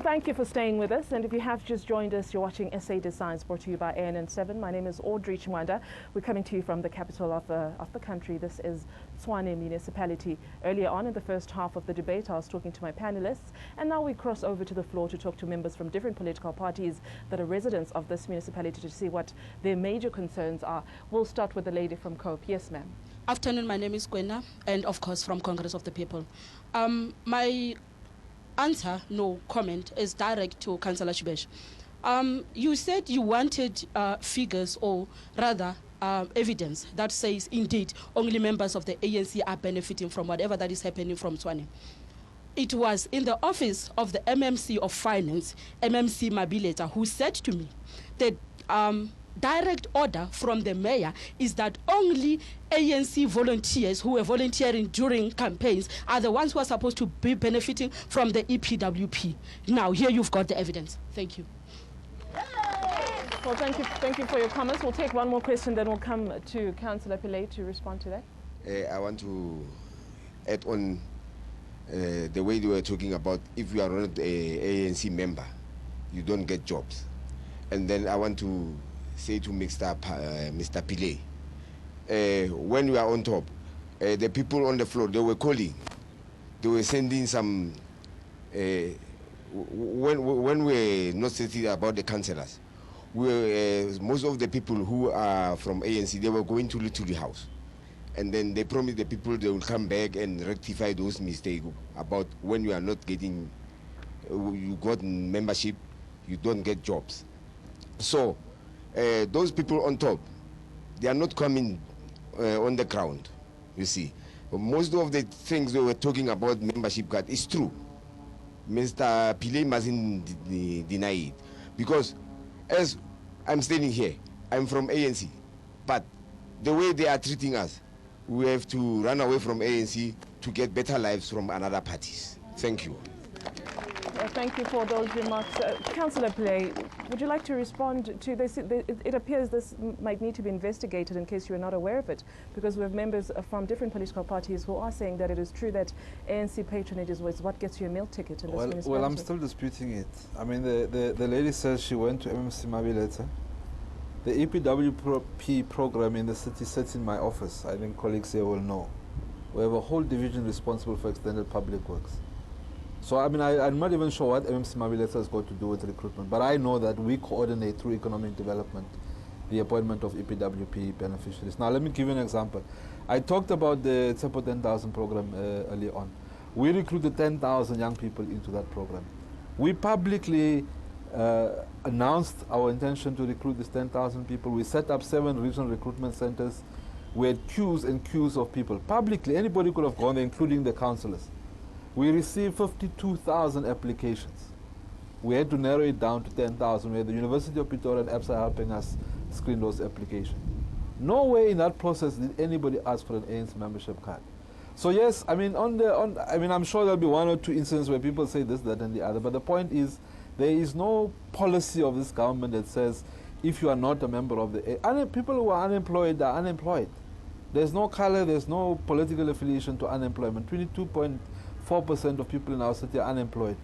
thank you for staying with us. And if you have just joined us, you're watching SA Decides, brought to you by ANN7. My name is Audrey Tshwane. We're coming to you from the capital of the country. This is Tshwane municipality. Earlier on in the first half of the debate, I was talking to my panelists, and now we cross over to the floor to talk to members from different political parties that are residents of this municipality to see what their major concerns are. We'll start with the lady from Cope. Yes, ma'am. Afternoon, my name is Gwena, and of course from Congress of the People. My answer, no comment, is direct to Councillor Chibesh. You said you wanted figures, or rather evidence that says indeed only members of the ANC are benefiting from whatever that is happening from Tshwane. It was in the office of the MMC of Finance, MMC Mabileta, who said to me that direct order from the mayor is that only ANC volunteers who were volunteering during campaigns are the ones who are supposed to be benefiting from the EPWP. Now, here you've got the evidence. Thank you. Well, thank you for your comments. We'll take one more question, then we'll come to Councillor Pillay to respond to that. I want to add on the way you were talking about if you are not an ANC member, you don't get jobs. And then I want to say to Mr. Pillay, when we are on top, the people on the floor, they were calling, they were sending some, when we were not certain about the councillors, most of the people who are from ANC, they were going to the house. And then they promised the people they will come back and rectify those mistakes about when you are not getting, you got membership, you don't get jobs. So, those people on top, they are not coming on the ground, you see. Most of the things we were talking about membership card is true. Mr. Pillay mustn't deny it. Because as I'm standing here, I'm from ANC, but the way they are treating us, we have to run away from ANC to get better lives from another parties. Thank you. Thank you for those remarks. Councillor Pillay, would you like to respond to this? It appears this might need to be investigated in case you are not aware of it, because we have members from different political parties who are saying that it is true that ANC patronage is what gets you a meal ticket in this municipality. Well, I'm still disputing it. I mean, the lady says she went to MMC Mabileta. The EPWP program in the city sits in my office. I think colleagues here will know. We have a whole division responsible for extended public works. So, I mean, I'm not even sure what MMC Mabileta has got to do with recruitment, but I know that we coordinate through economic development the appointment of EPWP beneficiaries. Now, let me give you an example. I talked about the Tsepo 10,000 program earlier on. We recruited 10,000 young people into that program. We publicly announced our intention to recruit these 10,000 people. We set up 7 regional recruitment centers. We had queues and queues of people. Publicly, anybody could have gone there, including the councillors. We received 52,000 applications. We had to narrow it down to 10,000, where the University of Pretoria and EPSA are helping us screen those applications. Nowhere in that process did anybody ask for an ANC membership card. So yes, I mean, I'm sure there'll be 1 or 2 instances where people say this, that, and the other. But the point is, there is no policy of this government that says if you are not a member of the people who are unemployed are unemployed. There's no color, there's no political affiliation to unemployment. 22.4% of people in our city are unemployed.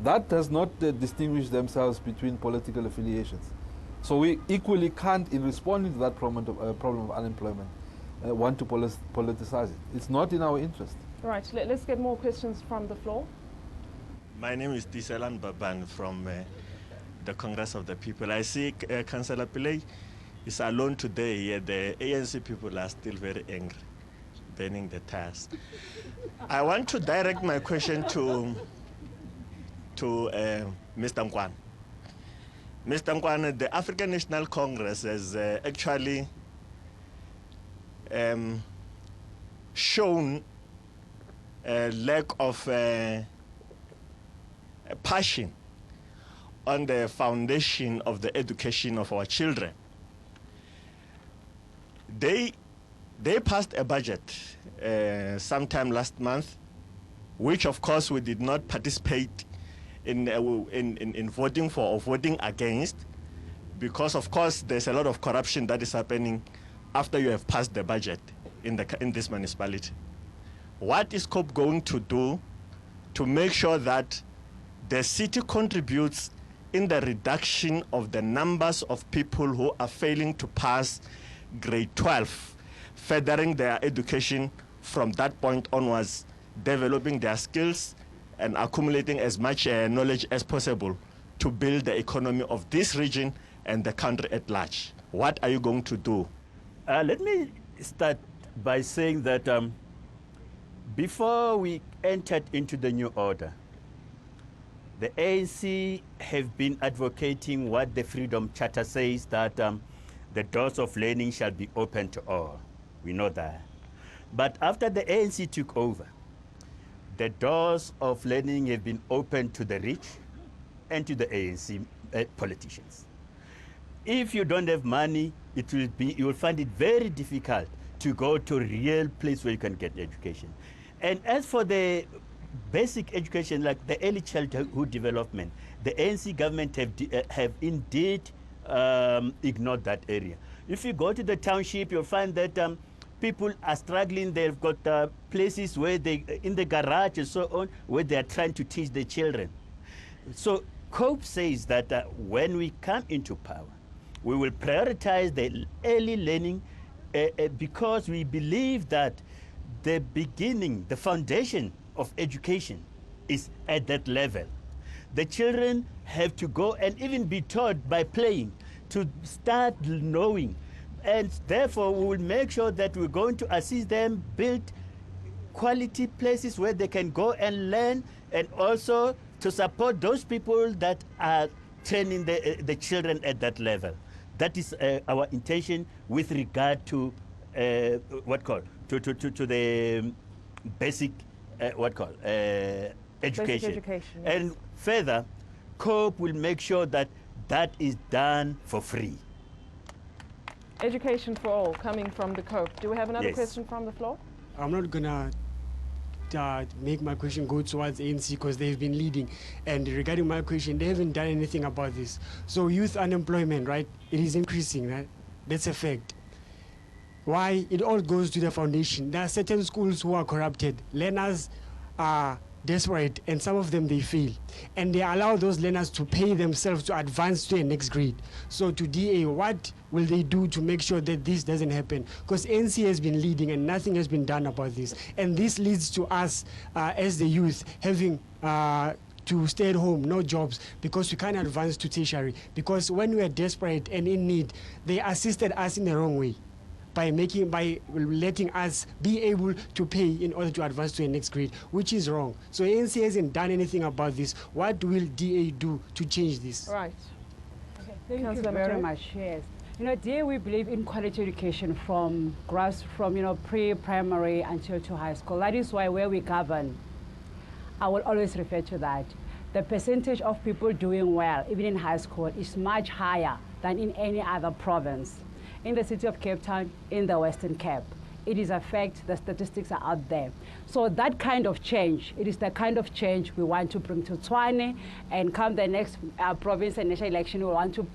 That does not distinguish themselves between political affiliations. So we equally can't, in responding to that problem of unemployment, want to politicize it. It's not in our interest. Right, let's get more questions from the floor. My name is Tiselan Babang from the Congress of the People. I see Councillor Pillay is alone today. The ANC people are still very angry, burning the tires. I want to direct my question to Mr. Nkwan. Mr. Nkwan, the African National Congress has actually shown a lack of passion on the foundation of the education of our children. They passed a budget sometime last month, which of course we did not participate in voting for or voting against, because of course there's a lot of corruption that is happening after you have passed the budget in this municipality. What is COP going to do to make sure that the city contributes in the reduction of the numbers of people who are failing to pass grade 12, furthering their education from that point onwards, developing their skills and accumulating as much knowledge as possible to build the economy of this region and the country at large. What are you going to do? Let me start by saying that before we entered into the new order, the ANC have been advocating what the Freedom Charter says, that the doors of learning shall be open to all. We know that. But after the ANC took over, the doors of learning have been open to the rich and to the ANC politicians. If you don't have money, you will find it very difficult to go to a real place where you can get education. And as for the basic education, like the early childhood development, the ANC government have indeed ignored that area. If you go to the township, you'll find that people are struggling. They've got places where in the garage and so on, where they are trying to teach the children. So COPE says that when we come into power, we will prioritize the early learning because we believe that the beginning, the foundation of education is at that level. The children have to go and even be taught by playing to start knowing. And therefore, we will make sure that we're going to assist them build quality places where they can go and learn, and also to support those people that are training the children at that level. That is our intention with regard to to the basic education. Basic education, yes. And further, COPE will make sure that that is done for free. Education for all, coming from the COPE. Do we have another Yes. question from the floor? I'm not gonna make my question go towards ANC because they've been leading. And regarding my question, they haven't done anything about this. So youth unemployment, right? It is increasing, right? That's a fact. Why? It all goes to the foundation. There are certain schools who are corrupted. Learners are desperate, and some of them they fail. And they allow those learners to pay themselves to advance to the next grade. So to DA, what will they do to make sure that this doesn't happen? Because NC has been leading and nothing has been done about this. And this leads to us as the youth having to stay at home, no jobs, because we can't advance to tertiary. Because when we are desperate and in need, they assisted us in the wrong way by letting us be able to pay in order to advance to the next grade, which is wrong. So ANC hasn't done anything about this. What will DA do to change this? Right. Okay, thank you Councillor very Mary? much. Yes. DA, we believe in quality education from pre-primary until to high school. That is why where we govern, I will always refer to that. The percentage of people doing well, even in high school, is much higher than in any other province. In the city of Cape Town, in the Western Cape. It is a fact, the statistics are out there. So that kind of change, it is the kind of change we want to bring to Tshwane, and come the next province and national election, we want to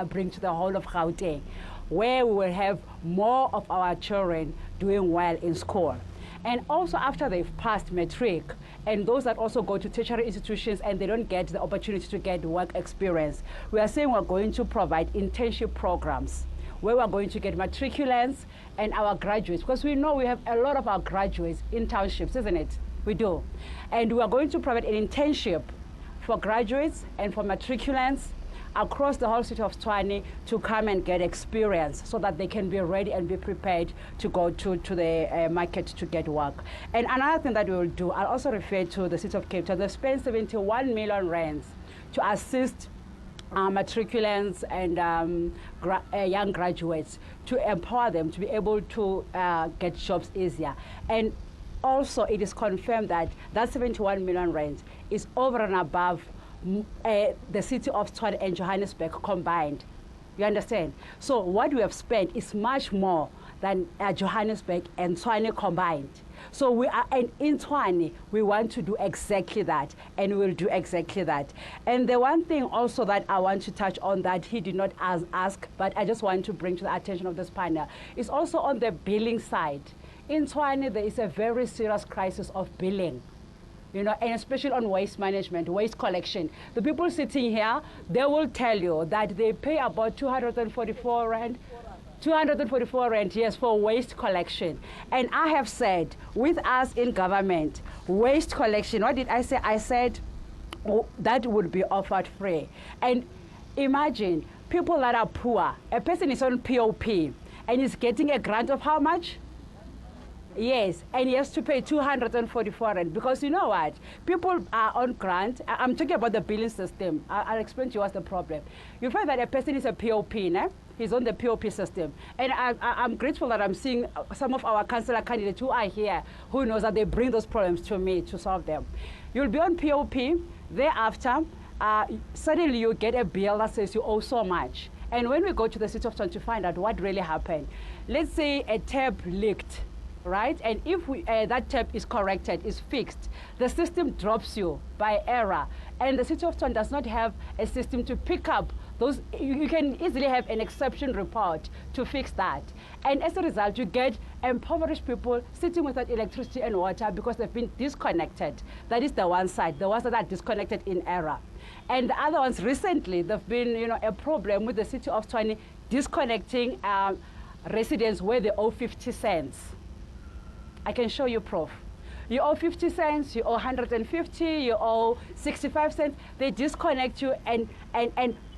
bring to the whole of Gauteng, where we will have more of our children doing well in school. And also after they've passed matric, and those that also go to tertiary institutions and they don't get the opportunity to get work experience, we are saying we're going to provide internship programs where we're going to get matriculants and our graduates, because we know we have a lot of our graduates in townships, isn't it? We do. And we are going to provide an internship for graduates and for matriculants across the whole city of Tshwane to come and get experience so that they can be ready and be prepared to go to the market to get work. And another thing that we will do, I'll also refer to the city of Cape Town. They've spent 71 million rands to assist matriculants and young graduates, to empower them to be able to get jobs easier. And also it is confirmed that that 71 million rands is over and above the city of Tshwane and Johannesburg combined. You understand? So what we have spent is much more than Johannesburg and Tshwane combined. So we are, and in Tshwane, we want to do exactly that, and we'll do exactly that. And the one thing also that I want to touch on that he did not ask, but I just want to bring to the attention of this panel, is also on the billing side. In Tshwane, there is a very serious crisis of billing. you know, and especially on waste management, waste collection. The people sitting here, they will tell you that they pay about 244 rand, 244 rand, yes, for waste collection. And I have said, with us in government, waste collection, what did I say? I said that would be offered free. And imagine people that are poor, a person is on POP and is getting a grant of how much? Yes, and he has to pay 244 rand, because you know what? People are on grant. I'm talking about the billing system. I'll explain to you what's the problem. You find that a person is a POP, né? He's on the POP system. And I'm grateful that I'm seeing some of our councillor candidates who are here, who knows that they bring those problems to me to solve them. You'll be on POP, thereafter, suddenly you get a bill that says you owe so much. And when we go to the city of Tshwane to find out what really happened, let's say a tap leaked, right? And if that tap is corrected, is fixed, the system drops you by error. And the city of Tshwane does not have a system to pick up those. You can easily have an exception report to fix that. And as a result, you get impoverished people sitting without electricity and water because they've been disconnected. That is the one side, the ones that are disconnected in error. And the other ones, recently, there've been, you know, a problem with the city of Tshwane disconnecting residents where they owe 50 cents. I can show you proof. You owe 50 cents, you owe 150, you owe 65 cents. They disconnect you and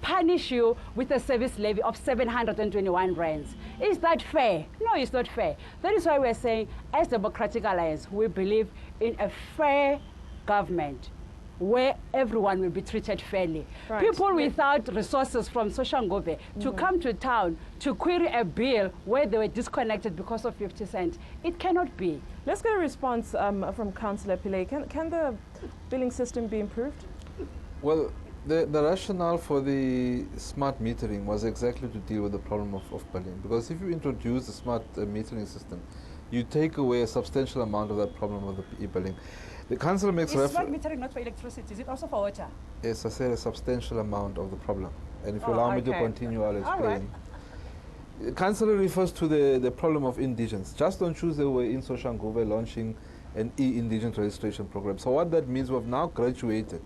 punish you with a service levy of 721 rands. Is that fair? No, it's not fair. That is why we're saying, as Democratic Alliance, we believe in a fair government where everyone will be treated fairly. Right. People without resources from Soshanguve to come to town to query a bill where they were disconnected because of 50 cents, it cannot be. Let's get a response from Councillor Pillay. Can the billing system be improved? Well, the rationale for the smart metering was exactly to deal with the problem of billing. Because if you introduce the smart metering system, you take away a substantial amount of that problem of the e-billing. The council makes reference. Is smart metering not for electricity? Is it also for water? Yes, I said a substantial amount of the problem. And if you allow me to continue, I'll explain. Right. The councillor refers to the problem of indigents. Just on Tuesday, we're in Soshanguve launching an e-indigent registration program. So what that means, we've now graduated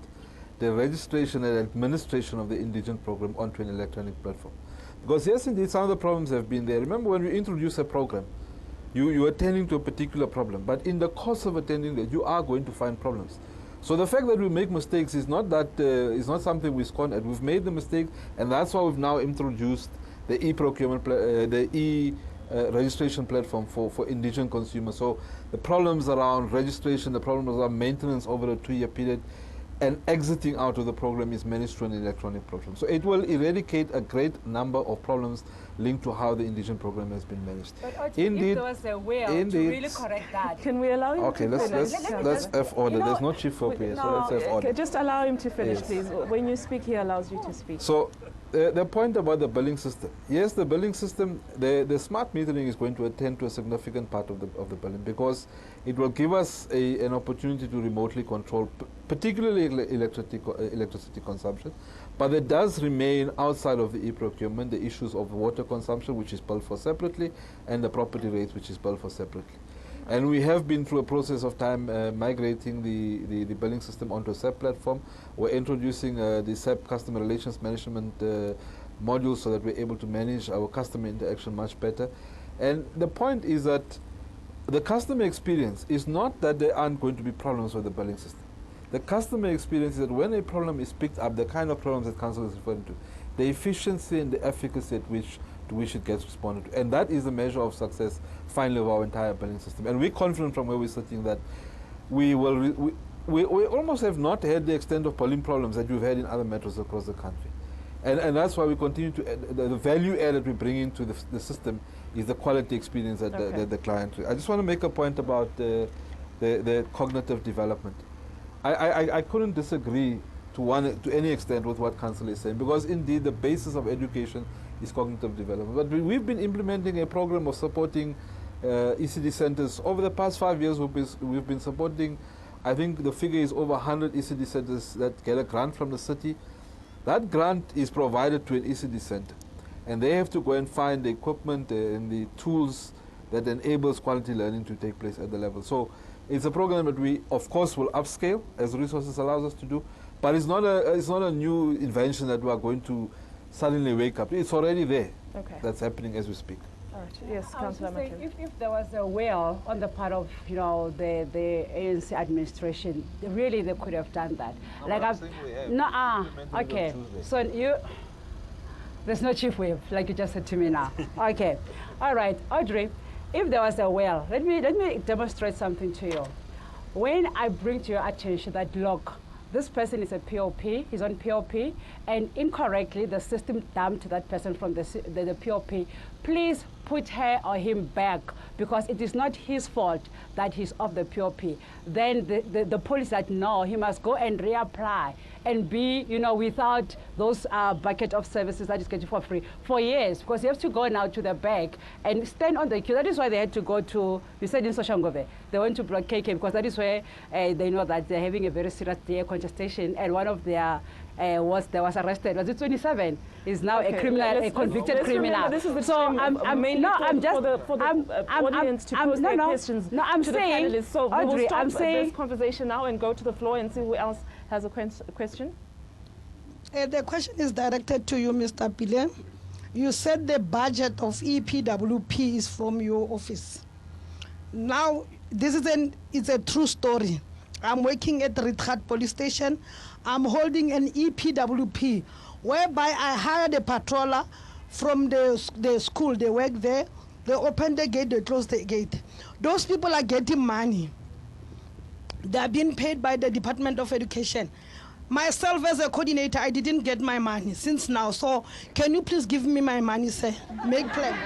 the registration and administration of the indigent program onto an electronic platform. Because yes, indeed, some of the problems have been there. Remember, when we introduce a program, you are attending to a particular problem, but in the course of attending that, you are going to find problems. So the fact that we make mistakes is not that is not something we scorn at. We've made the mistake, and that's why we've now introduced the e-procurement, the e-registration platform for indigent consumers. So the problems around registration, the problems around maintenance over a 2-year period, and exiting out of the program is managed through an electronic program. So it will eradicate a great number of problems linked to how the indigent program has been managed. But indeed, if there was a will to really correct that. Can we allow him to finish? Let's F order. There's no chief whip here, so let's F order. Just allow him to finish, please. When you speak, he allows you to speak. So the point about the billing system. Yes, the billing system, the smart metering is going to attend to a significant part of the billing, because it will give us an opportunity to remotely control, particularly electricity consumption. But it does remain outside of the e-procurement the issues of water consumption, which is billed for separately, and the property rates, which is billed for separately. And we have been through a process of time migrating the billing system onto a SAP platform. We're introducing the SAP customer relations management module so that we're able to manage our customer interaction much better. And the point is that the customer experience is not that there aren't going to be problems with the billing system. The customer experience is that when a problem is picked up, the kind of problems that council is referring to, the efficiency and the efficacy at which it gets responded to. And that is the measure of success, finally, of our entire billing system. And we're confident from where we're sitting that we almost have not had the extent of billing problems that we've had in other metros across the country. And that's why we continue to add, the value add that we bring into the system is the quality experience that the client. I just want to make a point about the cognitive development. I couldn't disagree to any extent with what council is saying, because indeed the basis of education is cognitive development. But we've been implementing a program of supporting ECD centers. Over the past 5 years, we've been supporting, I think the figure is over 100 ECD centers that get a grant from the city. That grant is provided to an ECD center, and they have to go and find the equipment and the tools that enables quality learning to take place at the level. So It's a program that we, of course, will upscale as resources allows us to do, but it's not a new invention that we are going to suddenly wake up. It's already there. Okay. That's happening as we speak. All right. Yes, I was Councillor just saying, Matthew. if there was a will on the part of the ANC administration, really they could have done that. No, like I'm saying we have. no, Implemented okay. on Tuesday. So there's no chief whip, like you just said to me now. Okay, all right, Audrey. If there was a will, let me demonstrate something to you. When I bring to your attention that, look, this person is a POP, he's on POP, and incorrectly the system dumped that person from the POP, please put her or him back, because it is not his fault that he's off the POP. Then the police said, no, he must go and reapply and be, without those bucket of services that is getting for free for years, because he has to go now to the back and stand on the queue. That is why they had to go to, you said in Soshangove, they went to Block KK, because that is where they know that they're having a very serious DA contestation, and one of their was arrested. Was it 27? Is now a criminal, a convicted criminal. This is the so I'm mainly for the audience to pose their questions to the panelists. So Audrey, we will stop I'm saying this conversation now and go to the floor and see who else has a question. The question is directed to you, Mr. Pile. You said the budget of EPWP is from your office. Now, it's a true story. I'm working at the Ritgat police station. I'm holding an EPWP, whereby I hired a patroller from the school. They work there. They open the gate, they close the gate. Those people are getting money. They are being paid by the Department of Education. Myself as a coordinator, I didn't get my money since now. So can you please give me my money, sir? Make plan.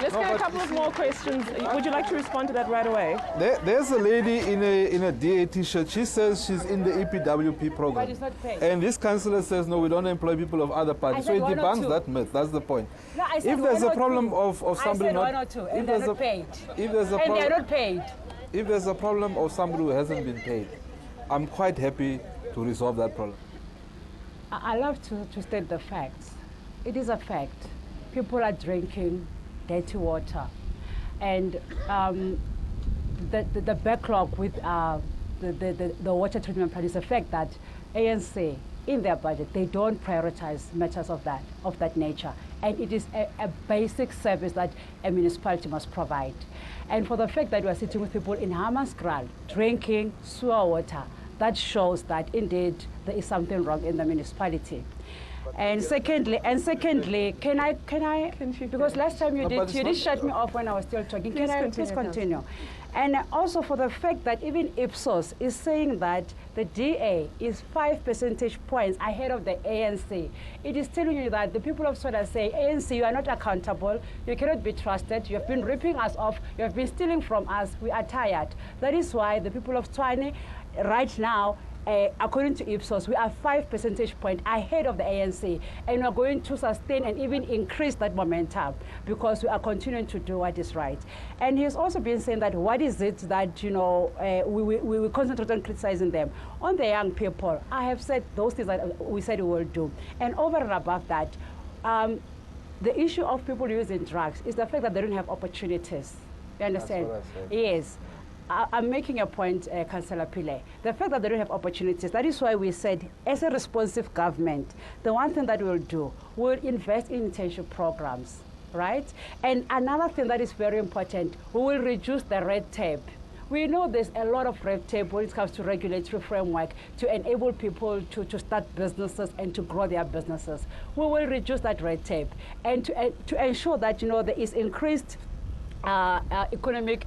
Let's get a couple of more questions. Would you like to respond to that right away? There's a lady in a DA t-shirt. She says she's in the EPWP program. But it's not paid. And this councillor says, no, we don't employ people of other parties. So it debunks that myth. That's the point. No, I said if there's a problem 2. of somebody I said not... 1 or 2, and they're not paid. If there's a and they're not paid. If there's a problem of somebody who hasn't been paid, I'm quite happy to resolve that problem. I love to state the facts. It is a fact. People are drinking dirty water. And the backlog with the water treatment plant is the fact that ANC, in their budget, they don't prioritize matters of that nature. And it is a basic service that a municipality must provide. And for the fact that we are sitting with people in Hammanskraal drinking sewer water, that shows that indeed there is something wrong in the municipality. And secondly, can I? Because last time you did shut me off when I was still talking. Please continue? And also for the fact that even Ipsos is saying that the DA is 5 percentage points ahead of the ANC. It is telling you that the people of Tshwane say, ANC, you are not accountable, you cannot be trusted, you have been ripping us off, you have been stealing from us, we are tired. That is why the people of Tshwane right now, according to Ipsos, we are 5 percentage points ahead of the ANC, and we are going to sustain and even increase that momentum because we are continuing to do what is right. And he's also been saying that what is it that we will concentrate on criticizing them. On the young people, I have said those things that we said we will do. And over and above that, the issue of people using drugs is the fact that they don't have opportunities. You understand? That's what I said. Yes. I'm making a point, Councillor Pile. The fact that they don't have opportunities, that is why we said, as a responsive government, the one thing that we'll do, we'll invest in internship programs, right? And another thing that is very important, we will reduce the red tape. We know there's a lot of red tape when it comes to regulatory framework to enable people to start businesses and to grow their businesses. We will reduce that red tape and to ensure that, there is increased economic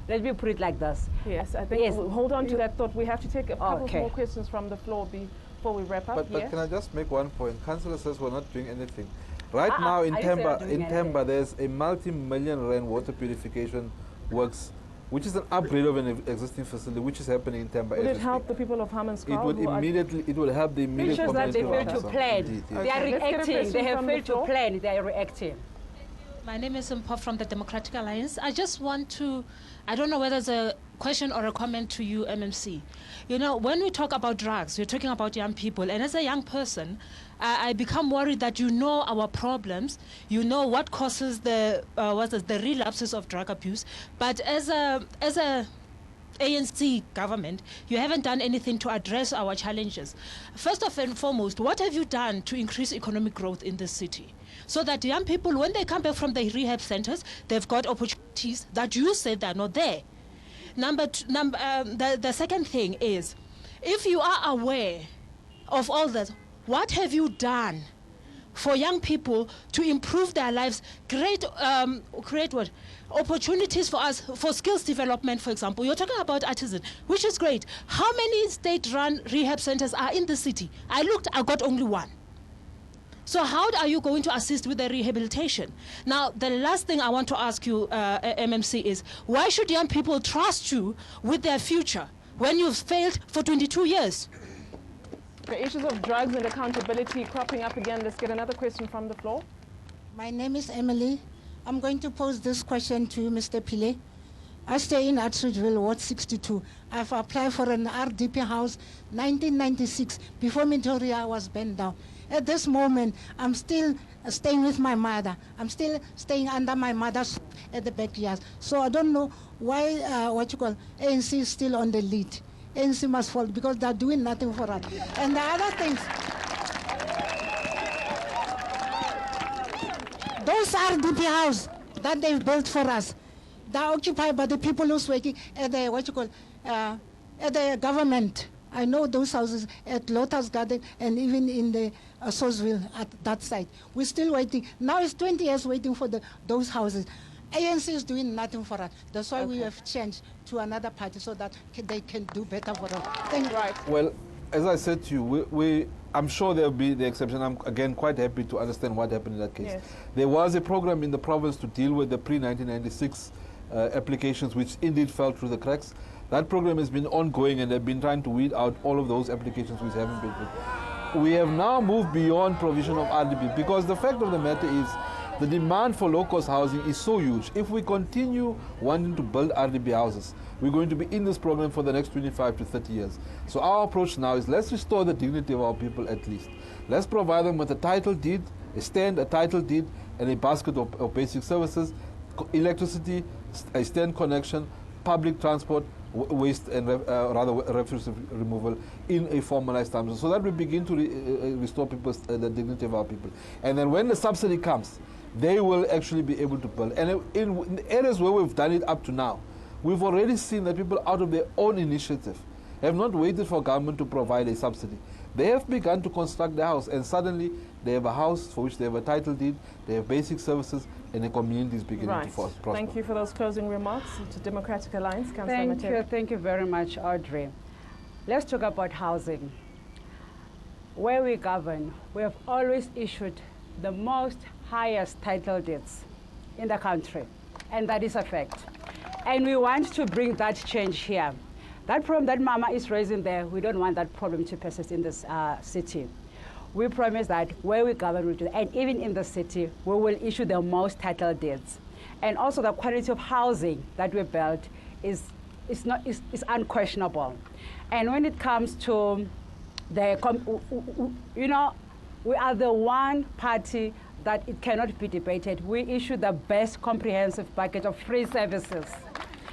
let me put it like this. Yes, I think we'll hold on to that thought. We have to take a couple more questions from the floor before we wrap up. But can I just make one point? Councillor says we're not doing anything. Right now in Temba, there's a multi-million rand water purification works, which is an upgrade of an existing facility, which is happening in Temba. Would it help the people of Hammanskraal? It would help the immediate community. That they failed to plan. Indeed, yes. They are reacting. They have failed to plan. They are reacting. My name is Mpho from the Democratic Alliance. I just want to, I don't know whether it's a question or a comment to you, MMC. You know, when we talk about drugs, we're talking about young people. And as a young person, I become worried that you know our problems, you know what causes the relapses of drug abuse. But as a ANC government, you haven't done anything to address our challenges. First and foremost, what have you done to increase economic growth in this city? So that young people, when they come back from the rehab centers, they've got opportunities that you said are not there. The second thing is, if you are aware of all that, what have you done for young people to improve their lives, create what? Opportunities for us, for skills development, for example. You're talking about artisan, which is great. How many state-run rehab centers are in the city? I looked, I got only one. So how are you going to assist with the rehabilitation? Now, the last thing I want to ask you, MMC, is why should young people trust you with their future when you've failed for 22 years? The issues of drugs and accountability cropping up again. Let's get another question from the floor. My name is Emily. I'm going to pose this question to you, Mr. Pile. I stay in Atteridgeville, Ward 62. I've applied for an RDP house 1996, before Mitoria was burned down. At this moment, I'm still staying with my mother. I'm still staying under my mother's roof at the backyard. So I don't know why, ANC is still on the lead. ANC must fall because they're doing nothing for us. And the other things, those RDP houses that they've built for us, they're occupied by the people who's working at the, at the government. I know those houses at Lotus Garden and even in the Sosville at that site. We're still waiting. Now it's 20 years waiting for those houses. ANC is doing nothing for us. That's why we have changed to another party so that they can do better for us. Thank you. Right. Well, as I said to you, I'm sure there'll be the exception. I'm, again, quite happy to understand what happened in that case. Yes. There was a program in the province to deal with the pre-1996 applications, which indeed fell through the cracks. That program has been ongoing, and they've been trying to weed out all of those applications which haven't been put. We have now moved beyond provision of RDP, because the fact of the matter is the demand for low-cost housing is so huge. If we continue wanting to build RDP houses, we're going to be in this program for the next 25 to 30 years. So our approach now is, let's restore the dignity of our people at least. Let's provide them with a title deed, a title deed, and a basket of basic services, electricity, a stand connection, public transport, waste and refuse removal in a formalized term, so that we begin to restore people's the dignity of our people. And then when the subsidy comes, they will actually be able to build. And in the areas where we've done it up to now, we've already seen that people out of their own initiative have not waited for government to provide a subsidy. They have begun to construct the house, and suddenly they have a house for which they have a title deed, they have basic services, and the community is beginning to prosper. Thank you for those closing remarks. To Democratic Alliance, Councillor Thank you very much, Audrey. Let's talk about housing. Where we govern, we have always issued the most highest title deeds in the country, and that is a fact. And we want to bring that change here. That problem that Mama is raising there, we don't want that problem to persist in this city. We promise that where we govern, and even in the city, we will issue the most title deeds. And also the quality of housing that we built is unquestionable. And when it comes to the, we are the one party that it cannot be debated. We issue the best comprehensive package of free services.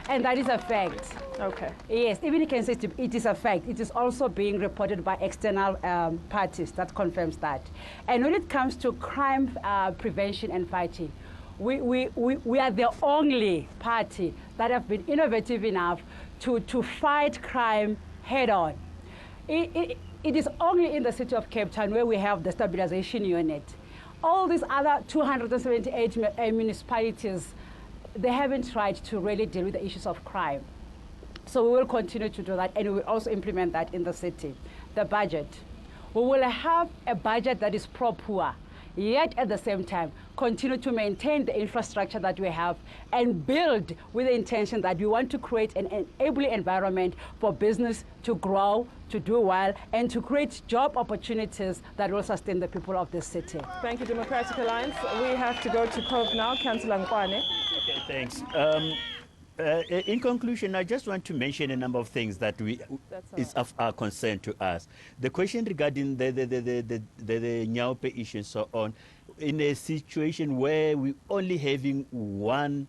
And that is a fact. Okay. Yes, even you can say it is a fact. It is also being reported by external parties that confirms that. And when it comes to crime prevention and fighting, we are the only party that have been innovative enough to fight crime head on. It is only in the city of Cape Town where we have the stabilization unit. All these other 278 municipalities, they haven't tried to really deal with the issues of crime. So we will continue to do that, and we will also implement that in the city. The budget. We will have a budget that is pro-poor. yet at the same time continue to maintain the infrastructure that we have and build with the intention that we want to create an enabling environment for business to grow, to do well, and to create job opportunities that will sustain the people of this city. Thank you, Democratic Alliance. We have to go to Cove now. Councillor Tshwane. Okay, thanks. In conclusion, I just want to mention a number of things that is of our concern to us. The question regarding the Nyaupe issue and so on, in a situation where we're only having one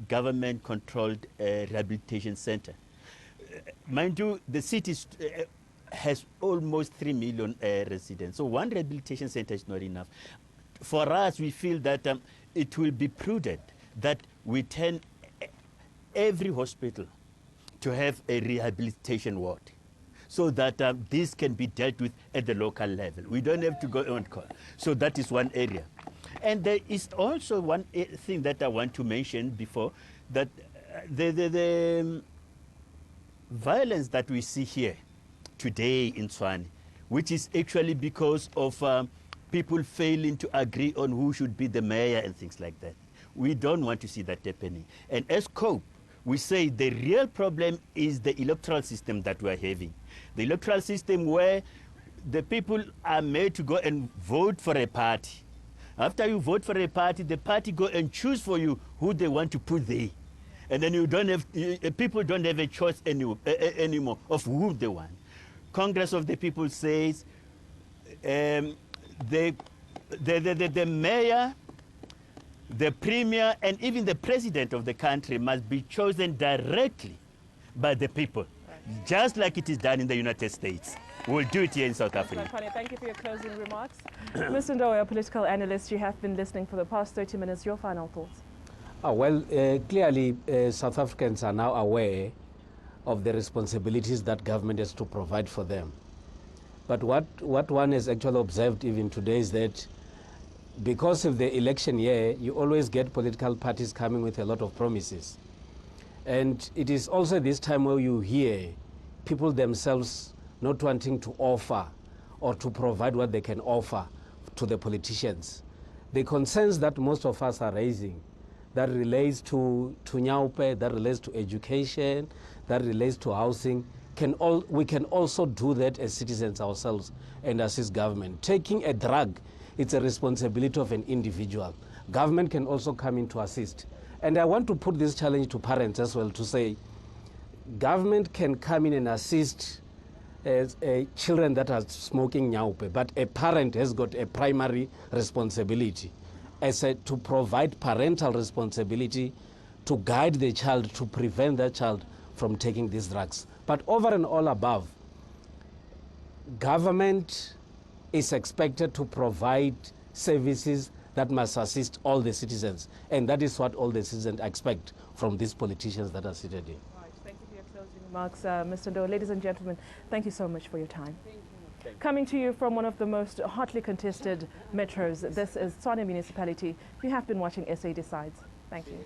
government-controlled rehabilitation center. Mind you, the city has almost 3 million residents, so one rehabilitation center is not enough. For us, we feel that it will be prudent that we turn every hospital to have a rehabilitation ward so that this can be dealt with at the local level. We don't have to go on call. So that is one area. And there is also one thing that I want to mention before, that the violence that we see here today in Tshwane, which is actually because of people failing to agree on who should be the mayor and things like that. We don't want to see that happening. And as COPE, we say the real problem is the electoral system that we're having. The electoral system where the people are made to go and vote for a party. After you vote for a party, the party go and choose for you who they want to put there. And then you don't have, people don't have a choice anymore of who they want. Congress of the People says the mayor, the premier, and even the president of the country must be chosen directly by the people, just like it is done in the United States. We'll do it here in South Africa. Thank you for your closing remarks. Mr. Ndowe, a political analyst, you have been listening for the past 30 minutes. Your final thoughts? Clearly, South Africans are now aware of the responsibilities that government has to provide for them. But what one has actually observed even today is that because of the election year, you always get political parties coming with a lot of promises. And it is also this time where you hear people themselves not wanting to offer or to provide what they can offer to the politicians. The concerns that most of us are raising, that relates to Nyaupe, that relates to education, that relates to housing, we can also do that as citizens ourselves and assist government. Taking a drug, it's a responsibility of an individual. Government can also come in to assist. And I want to put this challenge to parents as well, to say government can come in and assist children that are smoking Nyaupe, but a parent has got a primary responsibility to provide parental responsibility to guide the child, to prevent that child from taking these drugs. But over and all above, government is expected to provide services that must assist all the citizens. And that is what all the citizens expect from these politicians that are seated here. Right. Thank you for your closing remarks, Mr. Ndowe. Ladies and gentlemen, thank you so much for your time. Thank you. Coming to you from one of the most hotly contested metros, this is Tshwane Municipality. You have been watching SA Decides. Thank you.